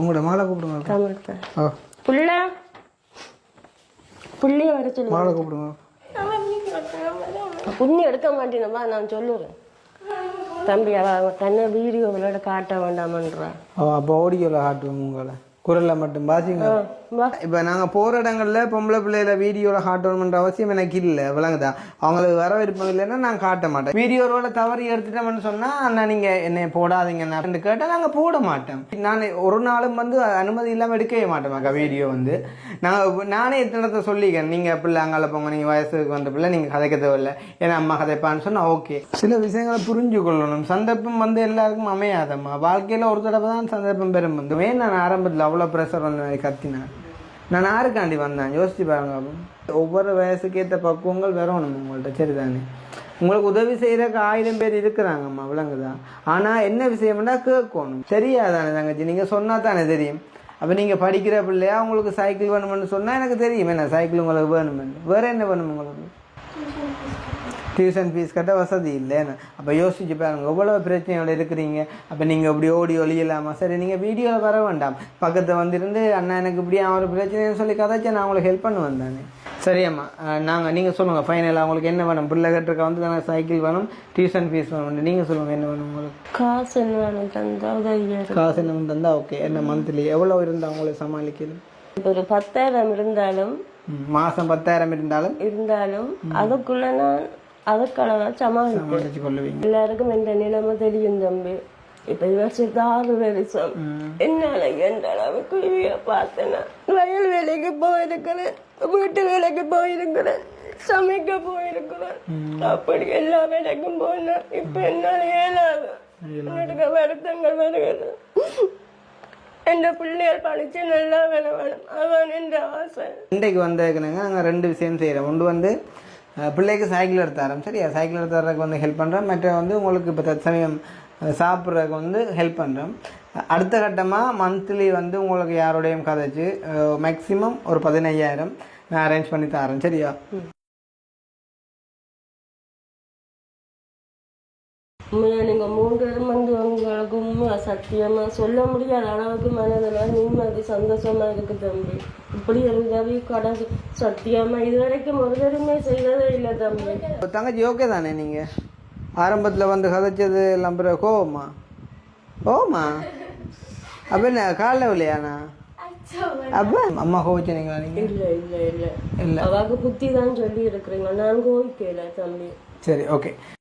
உங்களோட மாலை கூப்பிடுங்க. புள்ளிய வர சொல்லு. மாலை கூப்பிடுங்க. புண்ணி எடுக்க மாட்டேனப்பா நான் சொல்லுறேன். தம்பி அவ தன்னை வீடியோ விளையாட காட்ட வேண்டாமன்றா. அப்போ ஆடியோவில் காட்டுவோம் உங்களை குரல்ல மட்டும் பாத்தீங்க. இப்ப நாங்க போற இடங்கள்ல பொம்பளை பிள்ளைல வீடியோல காட்டணும்ன்ற அவசியம் எனக்கு இல்லை, விளங்குதா? அவங்களுக்கு வர விருப்பம் இல்லைன்னா நான் காட்ட மாட்டேன். வீடியோவோட தவறி எடுத்துட்டோம்னு சொன்னா அண்ணா நீங்க என்னை போடாதீங்கன்னு கேட்டா நாங்க போட மாட்டோம். நான் ஒரு நாளும் அனுமதி இல்லாம எடுக்கவே மாட்டேன் வீடியோ. நானே எத்தனை சொல்லிக்கிறேன், நீங்க பிள்ளை அங்கால போங்க, நீங்க வயசுக்கு வந்த பிள்ளை நீங்க கதைக்க தேவையில்லை, ஏன்னா அம்மா கதைப்பான்னு சொன்னா ஓகே. சில விஷயங்களை புரிஞ்சு கொள்ளணும். சந்தர்ப்பம் எல்லாருக்கும் அமையாதம்மா. வாழ்க்கையில ஒரு தடவை தான் சந்தர்ப்பம் பெறும். நான் ஆரம்பத்தில் அவ்வளோ ப்ரெஷர் வந்த மாதிரி கத்தினேன். நான் யாருக்காண்டி வந்தேன் யோசிச்சு பாருங்க. ஒவ்வொரு வயசுக்கு ஏற்ற பக்குவங்கள் வரணும் உங்கள்கிட்ட, சரிதானே? உங்களுக்கு உதவி செய்யறதுக்கு 1000 பேர் இருக்கிறாங்கம்மா, விளங்குதான்? ஆனால் என்ன விஷயம்னா கேட்கணும். தெரியாதானே தங்கச்சி? நீங்கள் சொன்னா தானே தெரியும். அப்போ நீங்கள் படிக்கிற பிள்ளையா உங்களுக்கு சைக்கிள் வேணுமென்னு சொன்னால் எனக்கு தெரியும் என்ன சைக்கிள் உங்களுக்கு வேணுமென்னு. வேறு என்ன வேணும் உங்களுக்கு? டியூஷன் ஃபீஸ் கட்ட வசதி இல்லைன்னு. அப்போ யோசிச்சு பாருங்க எவ்வளோ பிரச்சனையோட இருக்கிறீங்க. அப்போ நீங்கள் இப்படி ஓடி ஒழியலாமா? சரி, நீங்கள் வீடியோவில் வர வேண்டாம், பக்கத்தில் வந்துருந்து அண்ணா எனக்கு இப்படி ஒரு பிரச்சனைன்னு சொல்லி கதைச்சா நான் உங்களுக்கு ஹெல்ப் பண்ண வந்தானே. சரியாம்மா, நீங்கள் சொல்லுங்கள் ஃபைனலாக உங்களுக்கு என்ன வேணும்? பிள்ளை கட்டுறக்க தானே சைக்கிள் வேணும், டியூஷன் ஃபீஸ் வேணும். நீங்கள் சொல்லுங்கள் என்ன வேணும் உங்களுக்கு? காசு என்ன வேணும் தந்தா? காசு என்ன தந்தா ஓகே. என்ன மந்த்லி எவ்வளோ இருந்தால் அவங்கள சமாளிக்கணும்? ஒரு 10,000 இருந்தாலும், மாதம் 10,000 இருந்தாலும் அதுக்குள்ள நான் அதுக்களவா சமாளிச்சு கொள்ளுவீங்க. எல்லாருக்கும் இந்த நிலைமை தெரியும் தம்பி. இப்ப வருஷத்து 6 வருஷம் என்னால எந்த அளவுக்கு பார்த்தேன்னா வயல் வேலைக்கு போயிருக்கிறேன், வீட்டு வேலைக்கு போயிருக்கிறேன், சமைக்க போயிருக்கிறேன், அப்படி எல்லா வேலைக்கும் போனேன். இப்ப என்னால ஏழாது எனக்கு வருத்தங்கள் வருகிறது. எந்த பிள்ளைகள் படிச்சு நல்லா வேலை வேணும், அவன் என்ற ஆசை. இன்றைக்கு வந்திருக்கிறேங்க. நாங்கள் 2 விஷயம் செய்கிறோம். ஒன்று பிள்ளைக்கு சைக்கிள் எடுத்தாரோம், சரியா? சைக்கிள் எடுத்துறதுக்கு ஹெல்ப் பண்ணுறோம். மற்ற உங்களுக்கு இப்போ தற்சமயம் சாப்பிட்றதுக்கு ஹெல்ப் பண்ணுறோம். அடுத்த கட்டமாக மந்த்லி உங்களுக்கு யாரோடையும் கதைச்சு மேக்ஸிமம் ஒரு 15,000 நான் அரேஞ்ச் பண்ணி தரேன், சரியா? நீங்க 3 பேரும் உங்களுக்கு உண்மையா சத்தியமா சொல்ல முடியாத அளவுக்கு மனதில் நிம்மதி சந்தோஷமா இருக்கு தம்பி. இப்படி ஒரு உதவி கடந்து சத்தியமா இதுவரைக்கும் ஒரு தடவை செய்ததே இல்லை தம்பி. தங்கச்சி ஓகே தானே? நீங்க ஆரம்பத்தில் கதைச்சது எல்லாம் பிறகு கோவமா அப்ப என்ன காலைல இல்லையாண்ணா? அப்ப அம்மா கோவிச்சீங்களா? நீங்க இல்ல இல்ல இல்ல இல்ல அவாக்கு புத்தி தான் சொல்லி இருக்கிறீங்க, நான் கோவிக்கல தம்பி. சரி ஓகே.